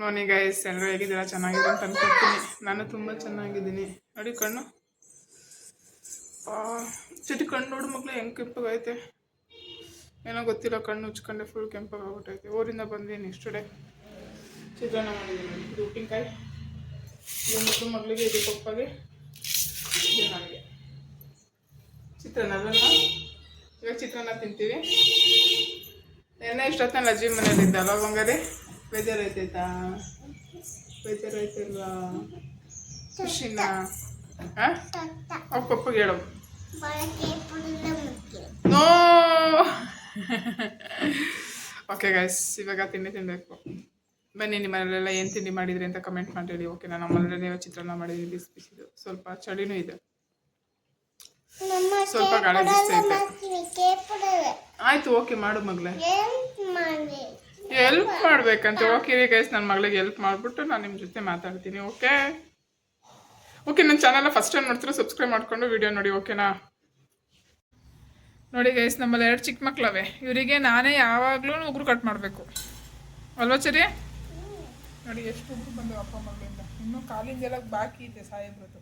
ನೋಡಿ ಗೈಸ್, ಎಲ್ಲರೂ ಹೇಗಿದ್ದೀರಾ? ಚೆನ್ನಾಗಿರೋ ಅಂತ ಅನ್ಕೊಳ್ತೀನಿ. ನಾನು ತುಂಬ ಚೆನ್ನಾಗಿದ್ದೀನಿ. ನೋಡಿ ಕಣ್ಣು, ಚಿಟಿ ಕಣ್ಣು ನೋಡು ಮಕ್ಳು ಹೆಂಗೆ ಕೆಂಪಾಗೈತೆ. ಏನೋ ಗೊತ್ತಿಲ್ಲ, ಕಣ್ಣು ಉಚ್ಕೊಂಡೆ ಫುಲ್ ಕೆಂಪಾಗ್ಬಿಟ್ಟೈತೆ. ಊರಿಂದ ಬಂದೀನಿ ಇಷ್ಟುಡೆ. ಚಿತ್ರಾನ್ನ ಮಾಡಿದ್ದೀನಿ, ಇದು ಉಪ್ಪಿನಕಾಯಿ, ಇದು ಮುದ್ದು ಮಗಳಿಗೆ, ಇದು ಪಪ್ಪಗೆ, ಇದು ನನಗೆ ಚಿತ್ರಾನ್ನ. ಇವಾಗ ಚಿತ್ರಾನ್ನ ತಿಂತೀವಿ. ನೆನ್ನೆ ಇಷ್ಟೊತ್ತಲ್ಲಿ ಅಜ್ಜಿ ಮನೇಲಿದ್ದ ಅಲ್ಲ ಬಂಗಾರಿ. ಬೇಜಾರೈತೈತಾ? ಬೇಜಾರೈತಿಲ್ವಾ? ಖುಷಿನ? ಅವ್ರ ಪಪ್ಪಗೆ ಹೇಳು. ನೋ. ಓಕೆ ಗೈಸ್, ಇವಾಗ ತಿಂಡಿ ತಿನ್ನಬೇಕು. ಬನ್ನಿ, ನಿಮ್ಮ ಮನೆಯಲ್ಲೆಲ್ಲ ಏನು ತಿಂಡಿ ಮಾಡಿದ್ರಿ ಅಂತ ಕಮೆಂಟ್ ಮಾಡಿ. ಓಕೆ, ನಾನು ನಮ್ಮನೇಲಿ ಚಿತ್ರಾನ್ನ ಮಾಡಿದ್ದೀನಿ, ಬಿಸಿ ಬಿಸಿದು. ಸ್ವಲ್ಪ ಚಳಿನೂ ಇದೆ, ಸ್ವಲ್ಪ ಗಾಳಿ ಬಿಸ್ತೈತೆ. ಆಯ್ತು, ಓಕೆ ಮಾಡು ಮಗಳೇ. ಹೆಲ್ಪ್ ಮಾಡ್ಬೇಕಂತ. ಓಕೆ ಗೈಸ್, ನನ್ನ ಮಗಳಿಗೆ ಹೆಲ್ಪ್ ಮಾಡಿಬಿಟ್ಟು ನಾನು ನಿಮ್ಮ ಜೊತೆ ಮಾತಾಡ್ತೀನಿ. ಓಕೆ ಓಕೆ, ನನ್ನ ಚಾನಲ್ನ ಫಸ್ಟ್ ಟೈಮ್ ನೋಡ್ತೀರಾ, ಸಬ್ಸ್ಕ್ರೈಬ್ ಮಾಡ್ಕೊಂಡು ವಿಡಿಯೋ ನೋಡಿ. ಓಕೆನಾ? ನೋಡಿ ಗೈಸ್, ನಮ್ಮಲ್ಲಿ 2 ಚಿಕ್ಕ ಮಕ್ಕಳವೆ. ಇವರಿಗೆ ನಾನೇ ಯಾವಾಗಲೂ ಉಗುರು ಕಟ್ ಮಾಡಬೇಕು ಅಲ್ವಾ ಸರಿ? ನೋಡಿ ಎಷ್ಟು ಉಗುರು ಬಂದವು ಅಪ್ಪ ಮಗಳಿಂದ. ಇನ್ನೂ ಕಾಲಿಂದೆಲ್ಲ ಬಾಕಿ ಇದೆ ಸಾಹೇಬ್ರದ್ದು.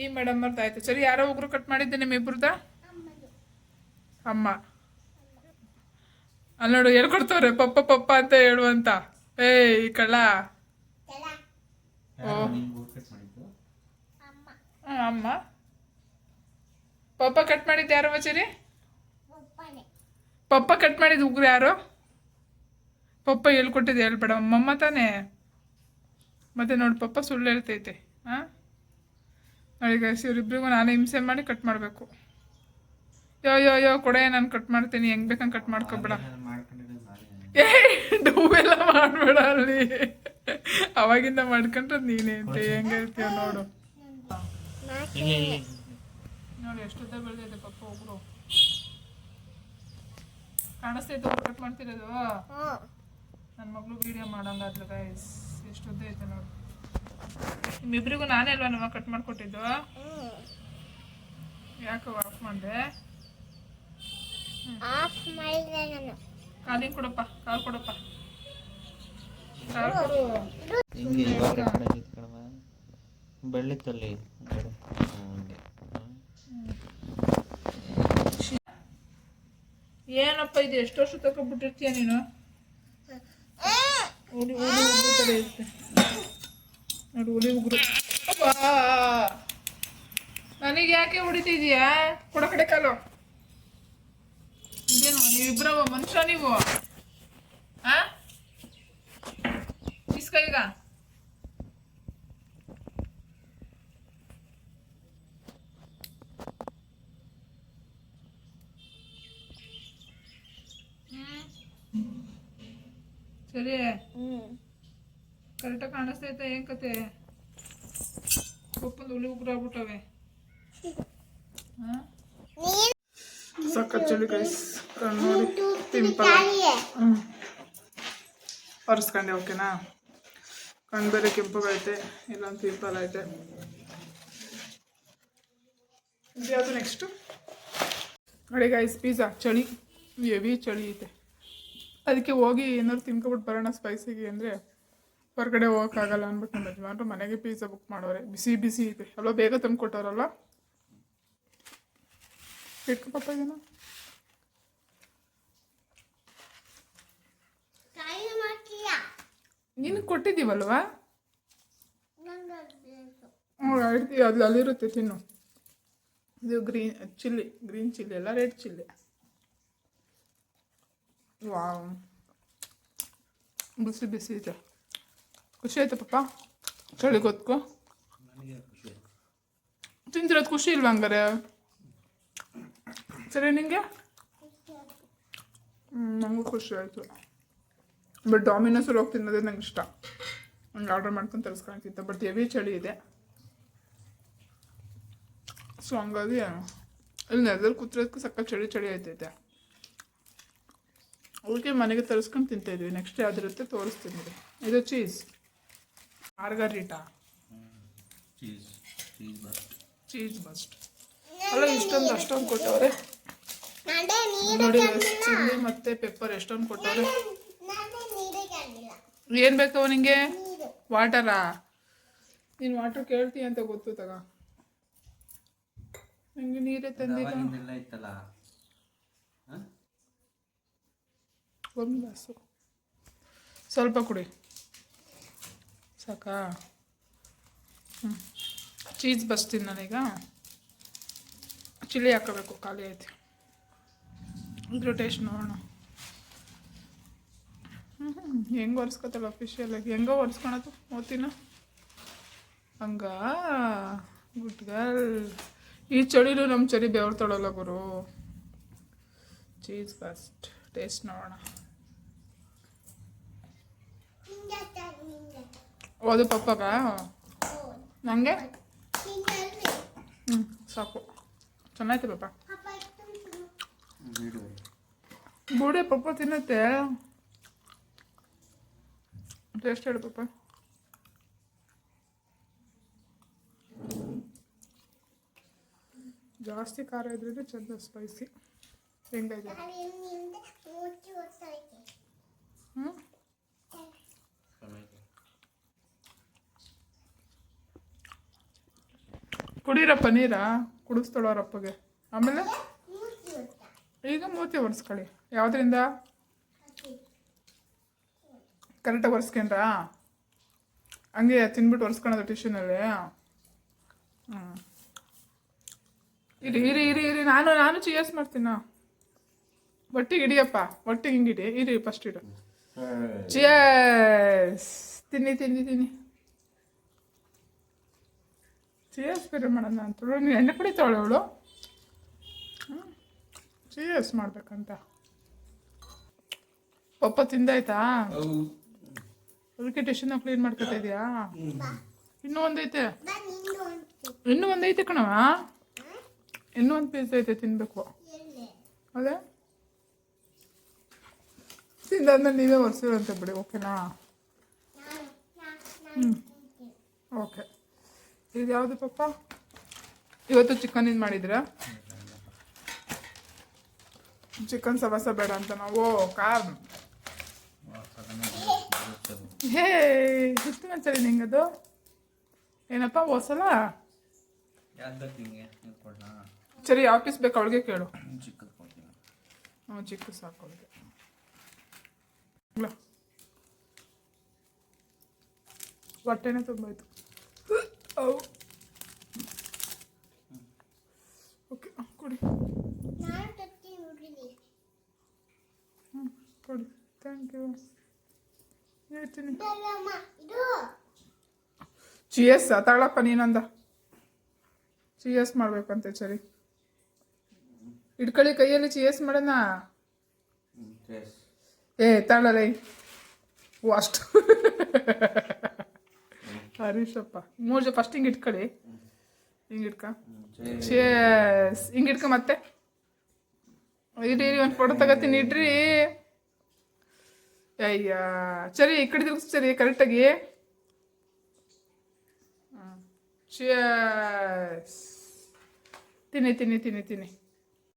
ಈ ಮೇಡಮ್ ಅವ್ರದ್ದು ಆಯ್ತು. ಸರಿ, ಯಾರೋ ಉಗುರು ಕಟ್ ಮಾಡಿದ್ದೆ ನಿಮ್ಮಿಬ್ರದ? ಅಮ್ಮ ಅಲ್ಲಿ ನೋಡು, ಹೇಳ್ಕೊಡ್ತವ್ರೆ ಪಪ್ಪ ಪಪ್ಪ ಅಂತ ಹೇಳುವಂತ. ಈ ಕಳ್ಳ. ಅಮ್ಮ ಪಪ್ಪ ಕಟ್ ಮಾಡಿದ್ದು ಯಾರು ವಚರಿ? ಪಪ್ಪ ಕಟ್ ಮಾಡಿದ್ದು ಉಗುರು ಯಾರು? ಪಪ್ಪ ಹೇಳ್ಕೊಟ್ಟಿದ್ದು ಹೇಳ್ಬೇಡ, ಅಮ್ಮಮ್ಮ ತಾನೇ. ಮತ್ತೆ ನೋಡಿ, ಪಪ್ಪ ಸುಳ್ಳು ಹೇಳ್ತೈತೆ. ನೋಡಿ ಗೈಸ್, ಇವರಿಬ್ರಿಗೂ ನಾನೇ ಹಿಂಸೆ ಮಾಡಿ ಕಟ್ ಮಾಡಬೇಕು. ಯೋ ಕೊಡೆ, ನಾನು ಕಟ್ ಮಾಡ್ತೀನಿ, ಹೆಂಗ್ ಬೇಕಂಗೆ ಕಟ್ ಮಾಡ್ಕೊಬೇಡ. ಡೂವೆಲ್ಲ ಮಾಡಬೇಡ ಅಲ್ಲಿ. ಅವಾಗಿಂದ ಮಾಡ್ಕೊಂಡ್ರೆ ನೀನೇ ಅಂತ ಹೆಂಗ ಹೇಳ್ತೀಯ ನೋಡು. ನೋಡಿ ಎಷ್ಟುದ್ದ ಬೆಳೆದಿದೆ ಪಪ್ಪ ಒಬ್ರು. ಕಾಣಿಸ್ತೈತೆ ಕಟ್ ಮಾಡ್ತಿರೋದು? ನನ್ನ ಮಗಳು ವಿಡಿಯೋ ಮಾಡಂಗಾದ್ಲು ಗೈಸ್. ಎಷ್ಟುದ್ದ ಐತೆ ನೋಡಿ. ನಿಮ್ಮಿಬ್ರಿಗೂ ನಾನೇ ಅಲ್ವಾ ನಮ್ಮ ಕಟ್ ಮಾಡ್ಕೊಟ್ಟಿದ್ದು? ಯಾಕೆ ಆಫ್ ಮಾಡಿದೆ? ಕಾಲಿಂಗ್ ಕೊಡಪ್ಪ, ಕಾಲು ಕೊಡಪ್ಪ, ಕಾಲು ಕೊಡು. ಬೆಳ್ಳಿತ್ತಲ್ಲಿ ಏನಪ್ಪ ಇದು? ಎಷ್ಟು ವರ್ಷ ತಗೊಂಡ್ಬಿಟ್ಟಿರ್ತೀಯ ನೀನು? ಹುಲಿ ಉಗುರು ಥರ ಇರುತ್ತೆ ನೋಡಿ, ಹುಲಿ ಉಗುರು. ನನಗೆ ಯಾಕೆ ಹೊಡಿತಿದೀಯಾ? ಕೊಡ ಕಡೆ ಕಾಲು. ಇದೇನು ನೀವಿಬ್ರವ ಮನುಷ್ಯ ನೀವು? ಇಸ್ಕ ಈಗ. ಸರಿ, ಕರೆಕ್ಟಾಗಿ ಕಾಣಿಸ್ತೈತೆ? ಏನ್ ಕತೆ? ಪಪ್ಪಂದು ಹುಲಿ ಉಗುರು ಆಗ್ಬಿಟ್ಟವೆ. ಸಖತ್ ಚಳಿ ಗೈಸ್. ನೋಡಿ ಪಿಂಪಲ್ ಒರೆಸ್ಕೊಂಡೆ. ಓಕೆನಾ? ಕಣ್ಣು ಬೇರೆ ಕೆಂಪಗೈತೆ, ಇಲ್ಲೊಂದು ಪಿಂಪಲ್ ಐತೆ. ಇದ್ಯಾವುದು ನೆಕ್ಸ್ಟು? ನೋಡಿ ಗೈಸ್, ಪಿಜ್ಜಾ. ಚಳಿ, ಹೆವಿ ಚಳಿ ಐತೆ. ಅದಕ್ಕೆ ಹೋಗಿ ಏನಾದ್ರು ತಿನ್ಕೊಬಿಟ್ಟು ಬರೋಣ ಸ್ಪೈಸಿಗೆ ಅಂದರೆ ಹೊರಗಡೆ ಹೋಗೋಕ್ಕಾಗಲ್ಲ ಅಂದ್ಬಿಟ್ಟು ನಮ್ಮ ಯಜಮಾನ್ರು ಮನೆಗೆ ಪಿಜ್ಜಾ ಬುಕ್ ಮಾಡೋರೆ. ಬಿಸಿ ಬಿಸಿ ಐತೆ ಅಲ್ವ, ಬೇಗ ತಂದು ಕೊಟ್ಟವ್ರಲ್ಲ. ಇಟ್ಕೊ ಪಪ್ಪ ಇದನ್ನು. ನೀನು ಕೊಟ್ಟಿದ್ದೀವಲ್ವಾ? ಇಡ್ತೀವಿ, ಅಲ್ಲಿರುತ್ತೆ, ತಿನ್ನು. ಇದು ಗ್ರೀನ್ ಚಿಲ್ಲಿ ಅಲ್ಲ, ರೆಡ್ ಚಿಲ್ಲಿ. ವಾವ್, ಬಿಸಿ ಬಿಸಿ ಇದೆ. ಖುಷಿ ಆಯ್ತಾ ಪಪ್ಪ? ಚಳಿ ಗೊತ್ಕೋ ತಿಂತಿರೋದು ಖುಷಿ ಇಲ್ವಾ ಹಂಗಾರೆ? ಸರಿ ನಿಂಗೆ? ನನಗೂ ಖುಷಿ ಆಯಿತು. ಬಟ್ ಡಾಮಿನೋಸಲ್ಲಿ ಹೋಗಿ ತಿನ್ನೋದೇ ನಂಗೆ ಇಷ್ಟ. ನಂಗೆ ಆರ್ಡರ್ ಮಾಡ್ಕೊಂಡು ತರಿಸ್ಕೊಳ್ತಿದ್ದೆ. ಬಟ್ ಹೆವಿ ಚಳಿ ಇದೆ, ಸೊ ಹಂಗಾಗಿ ಇಲ್ಲಿ ನೆಲದಲ್ಲಿ ಕೂತಿರೋದಕ್ಕೂ ಸಕ್ಕ ಚಳಿ ಆಯ್ತೈತೆ. ಅದಕ್ಕೆ ಮನೆಗೆ ತರಿಸ್ಕೊಂಡು ತಿಂತಾಯಿದ್ವಿ. ನೆಕ್ಸ್ಟ್ ಯಾವುದಿರುತ್ತೆ ತೋರಿಸ್ತೀನಿ. ಇದು ಚೀಸ್ ಮಾರ್ಗರಿಟಾ, ಚೀಸ್ ಬಸ್ಟ್ ಅಲ್ಲ. ಅಷ್ಟೊಂದು ಕೊಟ್ಟವ್ರೆ ನೋಡಿ. ಚಿಲ್ಲಿ ಮತ್ತು ಪೆಪ್ಪರ್ ಎಷ್ಟೊಂದು ಕೊಟ್ಟವ್ರೆ. ಏನು ಬೇಕು ನಿಂಗೆ ವಾಟರಾ? ನೀನು ವಾಟರ್ ಕೇಳ್ತೀಯ ಅಂತ ಗೊತ್ತು ತಗ. ನನಗೆ ನೀರೇ ತಂದಿಲ್ಲ. ಅವಾಗಿಂದೆಲ್ಲ ಇತ್ತಲ್ಲ. ಒಂದು ಗ್ಲಾಸು ಸ್ವಲ್ಪ ಕುಡಿ ಸಾಕಾ? ಚೀಸ್ ಬಸ್ತೀನಿ ನಾನೀಗ. ಚಿಲ್ಲಿ ಹಾಕೋಬೇಕು, ಖಾಲಿ ಐತೆ. ಇದ್ರ ಟೇಸ್ಟ್ ನೋಡೋಣ. ಹೆಂಗೆ ಒರೆಸ್ಕೊತಾಳೆ ಅಫಿಷಿಯಲಾಗಿ? ಹೆಂಗೋ ಒರೆಸ್ಕೊಳತ್ತು ಓದ್ತೀನ ಹಂಗ. Good girl. ಈ ಚಳಿಲೂ ನಮ್ಮ ಚಳಿ ಬೆವರ್ತಾಳಲ್ಲ ಗುರು. ಚೀಸ್ ಫಸ್ಟ್ ಟೇಸ್ಟ್ ನೋಡೋಣ. ಅದು ಪಪ್ಪಾಗ ನನಗೆ ಸಾಕು. ಚೆನ್ನಾಯ್ತು ಪಾಪ. ಬೂಡೆ ಪಪ್ಪ ತಿನ್ನತ್ತೆ. ಟೇಸ್ಟ್ ಹೇಳು ಪಾಪ. ಜಾಸ್ತಿ ಖಾರ ಇದ್ರೆ ಚಂದ ಸ್ಪೈಸಿ. ಹೆಂಗಾಯ್ತು? ಹ್ಞೂ ಕುಡೀರಪ್ಪ ನೀರ. ಕುಡಿಸ್ತಾಳವ್ರಪ್ಪಗೆ. ಆಮೇಲೆ ಈಗ ಮೂತಿ ಒರೆಸ್ಕೊಳ್ಳಿ. ಯಾವುದರಿಂದ? ಕರೆಕ್ಟಾಗಿ ಒರೆಸ್ಕೊಂಡ್ರಾ? ಹಂಗೆ ತಿನ್ಬಿಟ್ಟು ಒರೆಸ್ಕೊಳೋದು ಟಿಶ್ಯೂನಲ್ಲಿ. ಇರಿ ಇರಿ ಇರಿ ಇರಿ ನಾನು ಚಿಯರ್ಸ್ ಮಾಡ್ತೀನ. ಒಟ್ಟಿಗೆ ಹಿಡಿಯಪ್ಪ, ಒಟ್ಟಿಗೆ ಹಿಂಗೆ ಇಡಿ. ಇರಿ ಫಸ್ಟ್ ಇಡು. ಚಿಯರ್ಸ್. ತಿನ್ನಿ ತಿನ್ನಿ ತಿನ್ನಿ. ಚಿಯರ್ಸ್ ಬೇರೆ ಮಾಡೋಣ ಅಂತೇಳು. ನೀನು ಎಣ್ಣೆ ಕುಡಿತಾವಳೆ ಅವಳು. ಚಿಯರ್ಸ್ ಮಾಡ್ಬೇಕಂತ. ಪಪ್ಪ ತಿಂದಾಯ್ತಾ? ಅದಕ್ಕೆ ಟಿಶ್ಯೂನ ಕ್ಲೀನ್ ಮಾಡ್ಕೊತಾ ಇದೆಯಾ? ಇನ್ನೂ ಒಂದೈತೆ. ಇನ್ನೂ ಒಂದೈತೆ ಕಣವ. ಇನ್ನೂ ಒಂದು ಪೀಸ್ ಐತೆ ತಿನ್ಬೇಕು. ಅದೇ ತಿಂದಾದ್ಮೇಲೆ ನೀವೇ ಒರೆಸಿರಂತೆ ಬಿಡಿ. ಓಕೆನಾ? ಓಕೆ. ಇದು ಯಾವುದು ಪಪ್ಪ? ಇವತ್ತು ಚಿಕನ್ ಇದು ಮಾಡಿದ್ರ? ಚಿಕನ್ ಸವಾಸ ಬೇಡ ಅಂತ ನಾವು ಕಾರ್. ಹೇ ಎಷ್ಟು ಮಂಚಲಿ ನಿಂಗದು? ಏನಪ್ಪ ಹೊಸಲ? ಸರಿ, ಯಾವ ಪೀಸ್ ಬೇಕು ಅವಳಿಗೆ ಕೇಳು. ಚಿಕ್ಕ ಸಾಕು ಅವಳಿಗೆ. ಹೊಟ್ಟೆನೇ ತುಂಬಾಯ್ತು. ಓಕೆ ಕೊಡಿ. ಕೊಡಿ. Thank you. ಹೇಳ್ತೀನಿ. ಚಿಯರ್ಸ್ ತಗೊಳಪ್ಪ ನೀನಂದ. ಚಿಯರ್ಸ್ ಮಾಡ್ಬೇಕಂತೆ. ಸರಿ ಇಟ್ಕೊಳ್ಳಿ ಕೈಯಲ್ಲಿ. ಚಿಯರ್ಸ್ ಮಾಡೋಣ. ಏ ತಗೊಳ್ಳಲೈ. ಅಷ್ಟು ಹರೀಶಪ್ಪ. ಮೂರು ಫಸ್ಟ್ ಹಿಂಗೆ ಇಟ್ಕೊಳ್ಳಿ. ಹಿಂಗೆ ಇಟ್ಕ. ಚಿಯರ್ಸ್. ಹಿಂಗೆ ಇಟ್ಕ. ಮತ್ತೆ ಇರಿ ಇರಿ ಒಂದು ಫೋಟೋ ತಗೋತೀನಿ. ಇಡ್ರಿ. ಅಯ್ಯ ಸರಿ, ಈ ಕಡೆ ತಿರ್ಗಿಸ್. ಸರಿ ಕರೆಕ್ಟಾಗಿ. ಚಿಯರ್ಸ್. ತಿನ್ನಿ ತಿನ್ನಿ ತಿನ್ನಿ ತಿನ್ನಿ.